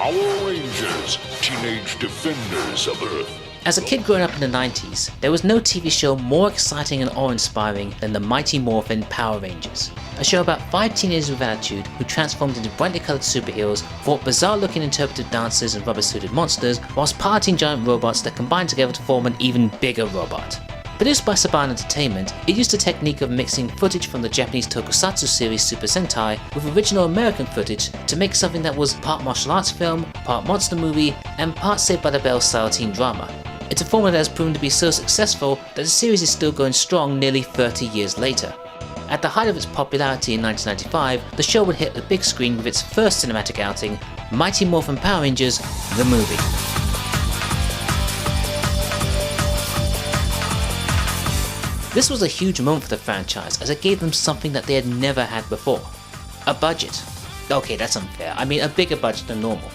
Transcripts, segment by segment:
Power Rangers, Teenage Defenders of Earth. As a kid growing up in the 90s, there was no TV show more exciting and awe-inspiring than the mighty Morphin Power Rangers. A show about 5 teenagers with attitude who transformed into brightly coloured superheroes, fought bizarre-looking interpretive dancers and rubber-suited monsters, whilst piloting giant robots that combined together to form an even bigger robot. Produced by Saban Entertainment, it used the technique of mixing footage from the Japanese tokusatsu series Super Sentai with original American footage to make something that was part martial arts film, part monster movie, and part Saved by the Bell style teen drama. It's a formula that has proven to be so successful that the series is still going strong nearly 30 years later. At the height of its popularity in 1995, the show would hit the big screen with its first cinematic outing, Mighty Morphin Power Rangers, the movie. This was a huge moment for the franchise as it gave them something that they had never had before. A budget. Okay, that's unfair, I mean a bigger budget than normal.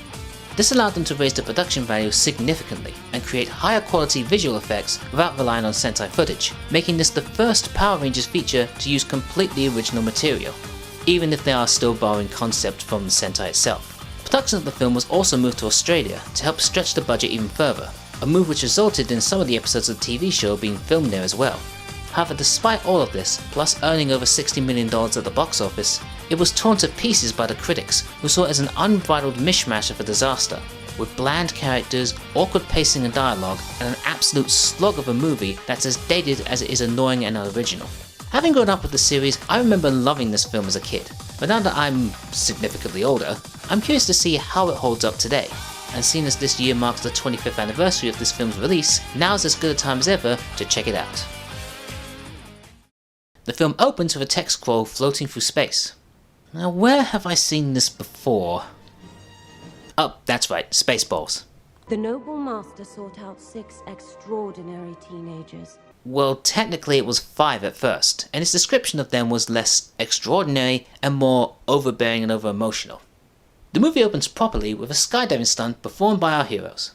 This allowed them to raise the production value significantly and create higher quality visual effects without relying on Sentai footage, making this the first Power Rangers feature to use completely original material, even if they are still borrowing concept from the Sentai itself. Production of the film was also moved to Australia to help stretch the budget even further, a move which resulted in some of the episodes of the TV show being filmed there as well. However, despite all of this, plus earning over $60 million at the box office, it was torn to pieces by the critics, who saw it as an unbridled mishmash of a disaster, with bland characters, awkward pacing and dialogue, and an absolute slog of a movie that's as dated as it is annoying and unoriginal. Having grown up with the series, I remember loving this film as a kid, but now that I'm significantly older, I'm curious to see how it holds up today. And seeing as this year marks the 25th anniversary of this film's release, now's as good a time as ever to check it out. The film opens with a text scroll floating through space. Now where have I seen this before? Oh, that's right, Spaceballs. The noble master sought out 6 extraordinary teenagers. Well, technically it was 5 at first, and his description of them was less extraordinary and more overbearing and over-emotional. The movie opens properly with a skydiving stunt performed by our heroes.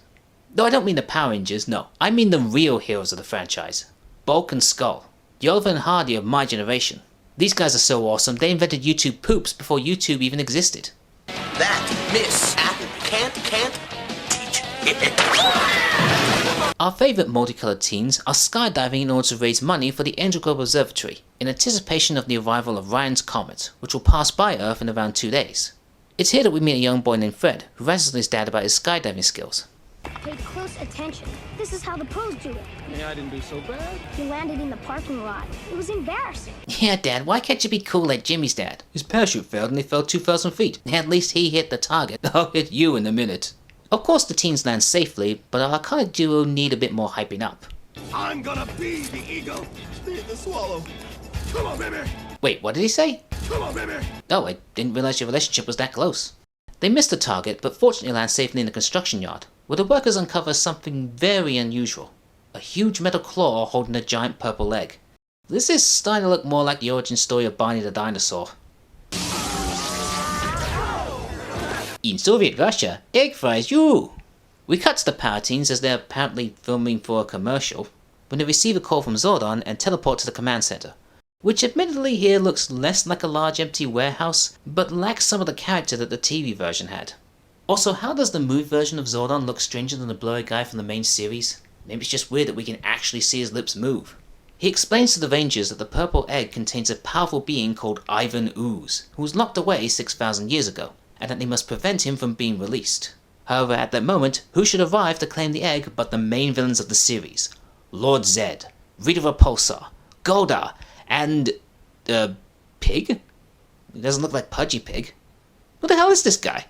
Though I don't mean the Power Rangers, no, I mean the real heroes of the franchise. Bulk and Skull. The Oliver and Hardy of my generation. These guys are so awesome, they invented YouTube poops before YouTube even existed. That, Miss Apple, can't teach. Our favourite multicoloured teens are skydiving in order to raise money for the Angel Grove Observatory, in anticipation of the arrival of Ryan's Comet, which will pass by Earth in around 2 days. It's here that we meet a young boy named Fred, who rants to his dad about his skydiving skills. Pay close attention. This is how the pros do it. Yeah, I didn't do so bad. He landed in the parking lot. It was embarrassing. Yeah, Dad, why can't you be cool like Jimmy's dad? His parachute failed and he fell 2,000 feet. At least he hit the target. I'll hit you in a minute. Of course the teens land safely, but our iconic duo need a bit more hyping up. I'm gonna be the eagle. Be the swallow. Come on, baby. Wait, what did he say? Come on, baby. Oh, I didn't realize your relationship was that close. They missed the target, but fortunately land safely in the construction yard, where the workers uncover something very unusual. A huge metal claw holding a giant purple egg. This is starting to look more like the origin story of Barney the dinosaur. In Soviet Russia, egg fries you! We cut to the Power Teens as they're apparently filming for a commercial, when they receive a call from Zordon and teleport to the command center, which admittedly here looks less like a large empty warehouse, but lacks some of the character that the TV version had. Also, how does the movie version of Zordon look stranger than the blurry guy from the main series? Maybe it's just weird that we can actually see his lips move. He explains to the Rangers that the purple egg contains a powerful being called Ivan Ooze, who was locked away 6,000 years ago, and that they must prevent him from being released. However, at that moment, who should arrive to claim the egg but the main villains of the series? Lord Zed, Rita Repulsar, Goldar, and... Pig? He doesn't look like Pudgy Pig. Who the hell is this guy?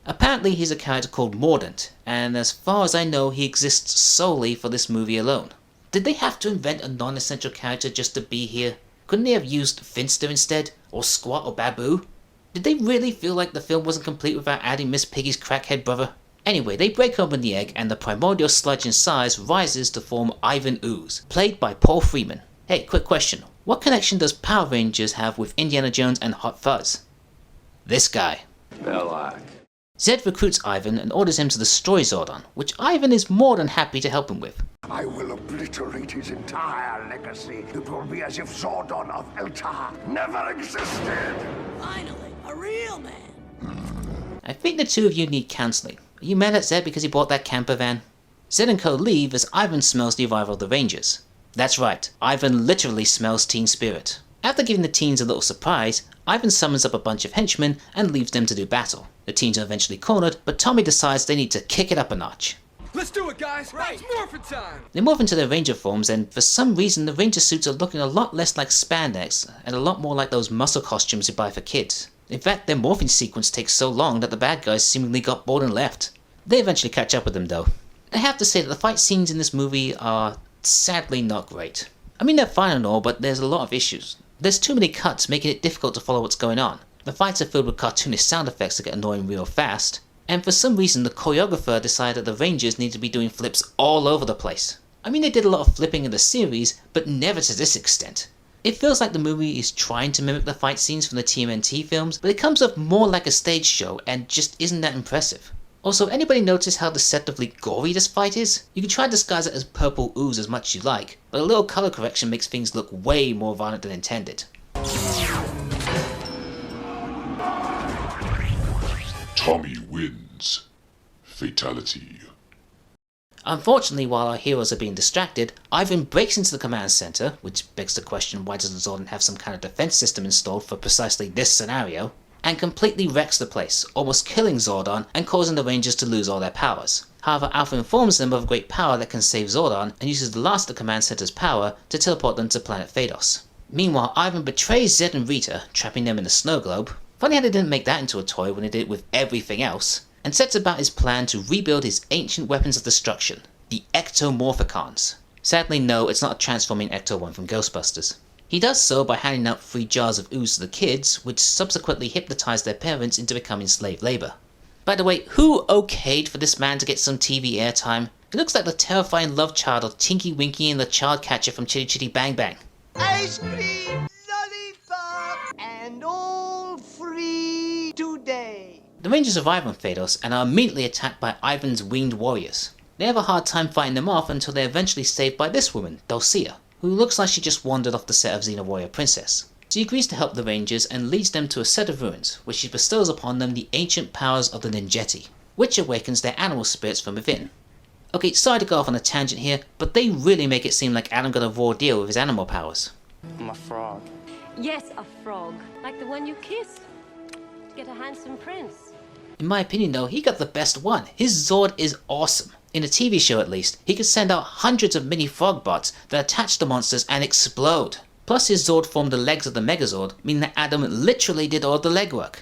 Apparently he's a character called Mordant, and as far as I know he exists solely for this movie alone. Did they have to invent a non-essential character just to be here? Couldn't they have used Finster instead? Or Squat or Babu? Did they really feel like the film wasn't complete without adding Miss Piggy's crackhead brother? Anyway, they break open the egg and the primordial sludge in size rises to form Ivan Ooze, played by Paul Freeman. Hey, quick question. What connection does Power Rangers have with Indiana Jones and Hot Fuzz? This guy. Belloc. Zed recruits Ivan and orders him to destroy Zordon, which Ivan is more than happy to help him with. I will obliterate his entire legacy. It will be as if Zordon of Eltar never existed. Finally, a real man. I think the two of you need counselling. Are you mad at Zed because he bought that camper van? Zed and co leave as Ivan smells the arrival of the Rangers. That's right, Ivan literally smells teen spirit. After giving the teens a little surprise, Ivan summons up a bunch of henchmen and leaves them to do battle. The teens are eventually cornered, but Tommy decides they need to kick it up a notch. Let's do it, guys! Right. It's Morphin time! They morph into their ranger forms, and for some reason the ranger suits are looking a lot less like spandex and a lot more like those muscle costumes you buy for kids. In fact, their morphing sequence takes so long that the bad guys seemingly got bored and left. They eventually catch up with them though. I have to say that the fight scenes in this movie are sadly not great. I mean, they're fine and all, but there's a lot of issues. There's too many cuts, making it difficult to follow what's going on. The fights are filled with cartoonish sound effects that get annoying real fast. And for some reason, the choreographer decided that the Rangers need to be doing flips all over the place. I mean, they did a lot of flipping in the series, but never to this extent. It feels like the movie is trying to mimic the fight scenes from the TMNT films, but it comes off more like a stage show and just isn't that impressive. Also, anybody notice how deceptively gory this fight is? You can try to disguise it as purple ooze as much as you like, but a little color correction makes things look way more violent than intended. Tommy wins. Fatality. Unfortunately, while our heroes are being distracted, Ivan breaks into the command center, which begs the question, why doesn't Zordon have some kind of defense system installed for precisely this scenario, and completely wrecks the place, almost killing Zordon and causing the Rangers to lose all their powers. However, Alpha informs them of a great power that can save Zordon and uses the last of the command center's power to teleport them to planet Phaedos. Meanwhile, Ivan betrays Zed and Rita, trapping them in a snow globe. Funny how they didn't make that into a toy when they did it with everything else, and sets about his plan to rebuild his ancient weapons of destruction, the Ectomorphicons. Sadly no, it's not a transforming Ecto one from Ghostbusters. He does so by handing out free jars of ooze to the kids, which subsequently hypnotize their parents into becoming slave labor. By the way, who okayed for this man to get some TV airtime? He looks like the terrifying love child of Tinky Winky and the child catcher from Chitty Chitty Bang Bang. Ice cream, lollipop, and all free today. The Rangers arrive on Phaedos and are immediately attacked by Ivan's winged warriors. They have a hard time fighting them off until they're eventually saved by this woman, Dulcia, who looks like she just wandered off the set of Xena Warrior Princess. She agrees to help the Rangers and leads them to a set of ruins, where she bestows upon them the ancient powers of the Ninjetti, which awakens their animal spirits from within. Okay, sorry to go off on a tangent here, but they really make it seem like Adam got a raw deal with his animal powers. I'm a frog. Yes, a frog. Like the one you kissed. To get a handsome prince. In my opinion though, he got the best one. His Zord is awesome. In a TV show at least, he could send out hundreds of mini frog bots that attach to monsters and explode. Plus his Zord formed the legs of the Megazord, meaning that Adam literally did all the legwork.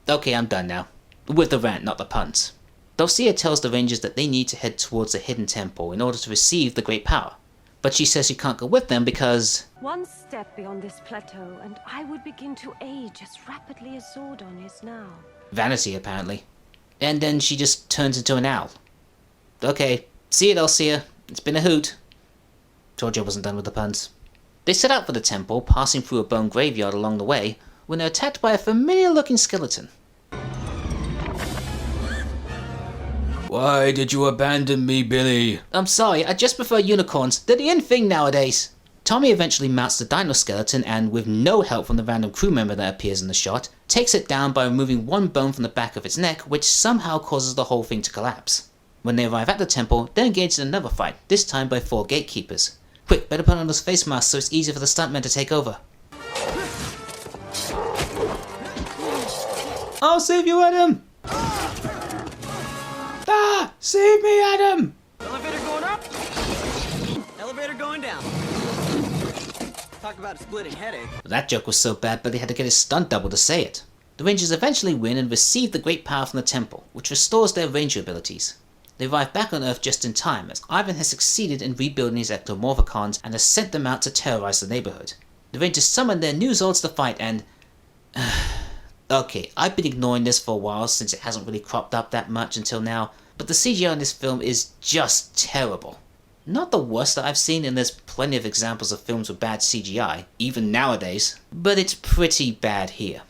Okay, I'm done now. With the rant, not the puns. Dulcia tells the Rangers that they need to head towards the hidden temple in order to receive the great power. But she says she can't go with them because... One step beyond this plateau, and I would begin to age as rapidly as Zordon is now. vanity, apparently. And then she just turns into an owl. Okay, see you, Dulcia. It's been a hoot. Told you I wasn't done with the puns. They set out for the temple, passing through a bone graveyard along the way, when they're attacked by a familiar-looking skeleton. Why did you abandon me, Billy? I'm sorry, I just prefer unicorns. They're the in thing nowadays. Tommy eventually mounts the dino skeleton and, with no help from the random crew member that appears in the shot, takes it down by removing one bone from the back of its neck, which somehow causes the whole thing to collapse. When they arrive at the temple, they're engaged in another fight, this time by 4 gatekeepers. Quick, better put on those face masks so it's easier for the stuntmen to take over. I'll save you, Adam! Ah! Save me, Adam! Elevator going up. Elevator going down. Talk about a splitting headache. That joke was so bad, but they had to get his stunt double to say it. The Rangers eventually win and receive the great power from the temple, which restores their ranger abilities. They arrive back on Earth just in time, as Ivan has succeeded in rebuilding his Ectomorphicons and has sent them out to terrorize the neighborhood. The Rangers summon their new Zords to fight and... Okay, I've been ignoring this for a while since it hasn't really cropped up that much until now, but the CGI in this film is just terrible. Not the worst that I've seen, and there's plenty of examples of films with bad CGI, even nowadays, but it's pretty bad here.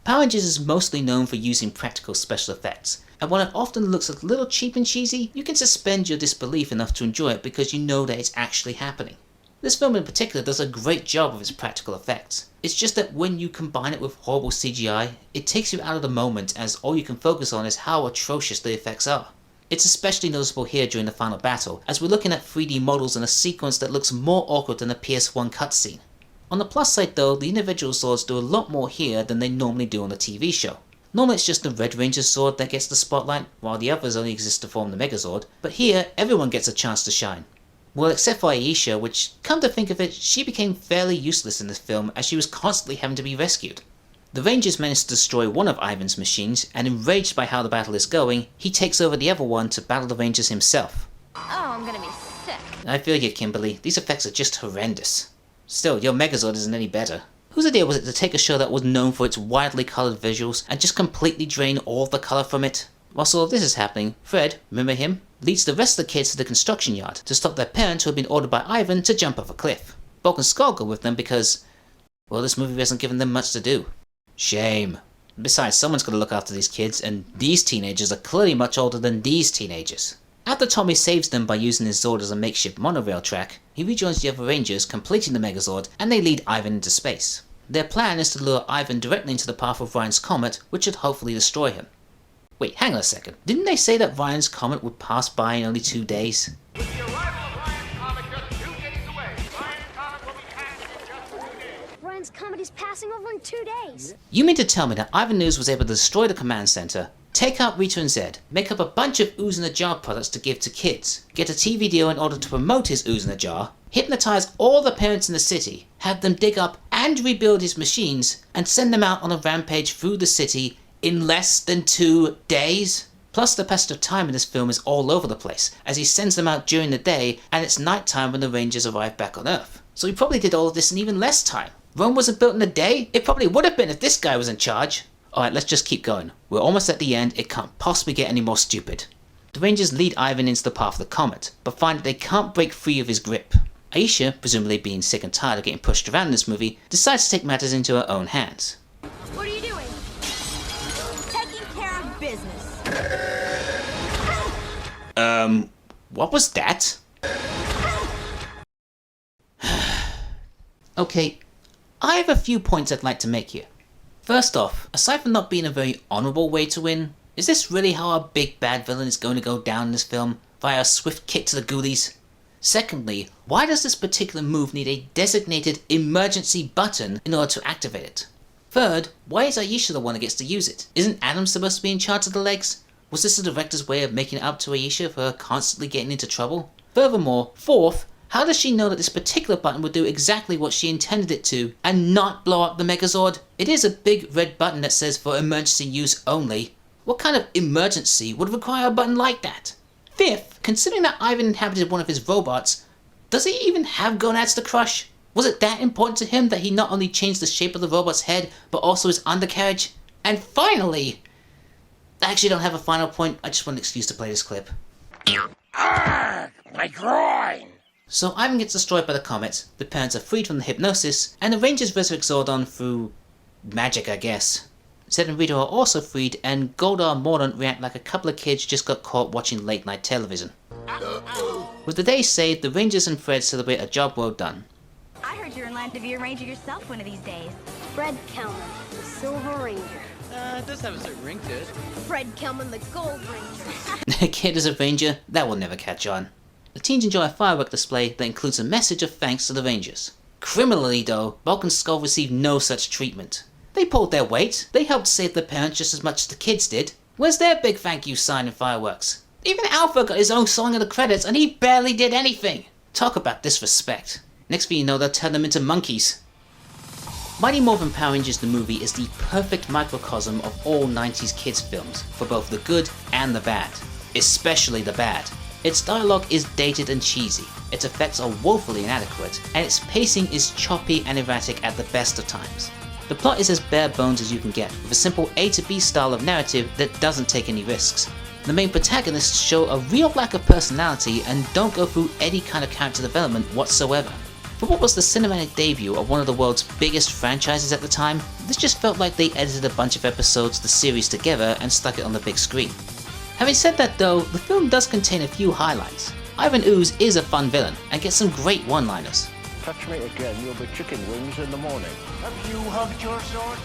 Power Rangers is mostly known for using practical special effects, and while it often looks a little cheap and cheesy, you can suspend your disbelief enough to enjoy it because you know that it's actually happening. This film in particular does a great job of its practical effects. It's just that when you combine it with horrible CGI, it takes you out of the moment as all you can focus on is how atrocious the effects are. It's especially noticeable here during the final battle, as we're looking at 3D models in a sequence that looks more awkward than a PS1 cutscene. On the plus side though, the individual swords do a lot more here than they normally do on the TV show. Normally it's just the Red Ranger's sword that gets the spotlight, while the others only exist to form the Megazord, but here everyone gets a chance to shine. Well, except for Aisha, which, come to think of it, she became fairly useless in this film as she was constantly having to be rescued. The Rangers manage to destroy one of Ivan's machines, and enraged by how the battle is going, he takes over the other one to battle the Rangers himself. Oh, I'm gonna be sick. I feel you, Kimberly, these effects are just horrendous. Still, your Megazord isn't any better. Whose idea was it to take a show that was known for its widely coloured visuals and just completely drain all the colour from it? Whilst all of this is happening, Fred, remember him, leads the rest of the kids to the construction yard to stop their parents who had been ordered by Ivan to jump off a cliff. Bulk and Skull go with them because, well, this movie hasn't given them much to do. Shame. Besides, someone's got to look after these kids, and these teenagers are clearly much older than these teenagers. After Tommy saves them by using his Zord as a makeshift monorail track, he rejoins the other Rangers, completing the Megazord, and they lead Ivan into space. Their plan is to lure Ivan directly into the path of Ryan's comet, which should hopefully destroy him. Wait, hang on a second. Didn't they say that Ryan's comet would pass by in only 2 days? With the arrival of Ryan's comet just 2 days away, Ryan's comet will be passed in just 2 days. Ryan's comet is passing over in 2 days. You mean to tell me that Ivan Ooze was able to destroy the command center, take out Rita and Zed, make up a bunch of Ooze in a Jar products to give to kids, get a TV deal in order to promote his Ooze in a Jar, hypnotize all the parents in the city, have them dig up and rebuild his machines, and send them out on a rampage through the city in less than 2 days? Plus the passage of time in this film is all over the place, as he sends them out during the day and it's nighttime when the Rangers arrive back on Earth. So he probably did all of this in even less time. Rome wasn't built in a day? It probably would have been if this guy was in charge. Alright, let's just keep going. We're almost at the end, it can't possibly get any more stupid. The Rangers lead Ivan into the path of the comet, but find that they can't break free of his grip. Aisha, presumably being sick and tired of getting pushed around in this movie, decides to take matters into her own hands. What are you doing? Taking care of business. What was that? Okay, I have a few points I'd like to make here. First off, aside from not being a very honourable way to win, is this really how our big bad villain is going to go down in this film, via a swift kick to the ghoulies? Secondly, why does this particular move need a designated emergency button in order to activate it? Third, why is Aisha the one that gets to use it? Isn't Adam supposed to be in charge of the legs? Was this the director's way of making it up to Aisha for her constantly getting into trouble? Furthermore, fourth, how does she know that this particular button would do exactly what she intended it to and not blow up the Megazord? It is a big red button that says for emergency use only. What kind of emergency would require a button like that? Fifth, considering that Ivan inhabited one of his robots, does he even have gonads to crush? Was it that important to him that he not only changed the shape of the robot's head, but also his undercarriage? And finally, I actually don't have a final point, I just want an excuse to play this clip. Ah, my groin! So Ivan gets destroyed by the comet, the parents are freed from the hypnosis, and the Rangers resurrect Zordon through magic, I guess. Zed and Rita are also freed, and Goldar and Mordaunt react like a couple of kids just got caught watching late night television. With the day saved, the Rangers and Fred celebrate a job well done. I heard you're in line to be a ranger yourself one of these days. Fred Kelman, the Silver Ranger. It does have a certain ring to it. Fred Kelman, the Gold Ranger. A kid as a ranger? That will never catch on. The teens enjoy a firework display that includes a message of thanks to the Rangers. Criminally though, Bulk and Skull received no such treatment. They pulled their weight, they helped save the parents just as much as the kids did. Where's their big thank you sign and fireworks? Even Alpha got his own song in the credits and he barely did anything. Talk about disrespect. Next thing you know, they'll turn them into monkeys. Mighty Morphin Power Rangers the movie is the perfect microcosm of all 90s kids films, for both the good and the bad. Especially the bad. Its dialogue is dated and cheesy, its effects are woefully inadequate, and its pacing is choppy and erratic at the best of times. The plot is as bare bones as you can get, with a simple A to B style of narrative that doesn't take any risks. The main protagonists show a real lack of personality and don't go through any kind of character development whatsoever. For what was the cinematic debut of one of the world's biggest franchises at the time, this just felt like they edited a bunch of episodes of the series together and stuck it on the big screen. Having said that though, the film does contain a few highlights. Ivan Ooze is a fun villain and gets some great one-liners. touch me again, you'll be chicken wings in the morning. Have you hugged your sword?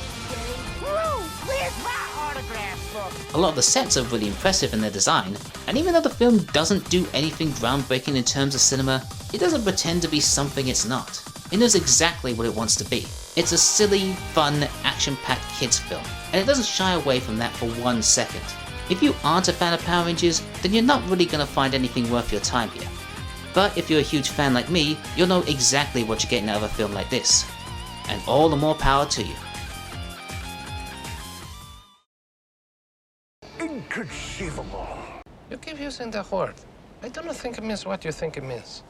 Whoa, where's my autograph book? A lot of the sets are really impressive in their design, and even though the film doesn't do anything groundbreaking in terms of cinema, it doesn't pretend to be something it's not. It knows exactly what it wants to be. It's a silly, fun, action-packed kids film, and it doesn't shy away from that for 1 second. If you aren't a fan of Power Rangers, then you're not really gonna find anything worth your time here. But if you're a huge fan like me, you'll know exactly what you're getting out of a film like this. And all the more power to you. Inconceivable. You keep using that word. I do not think it means what you think it means.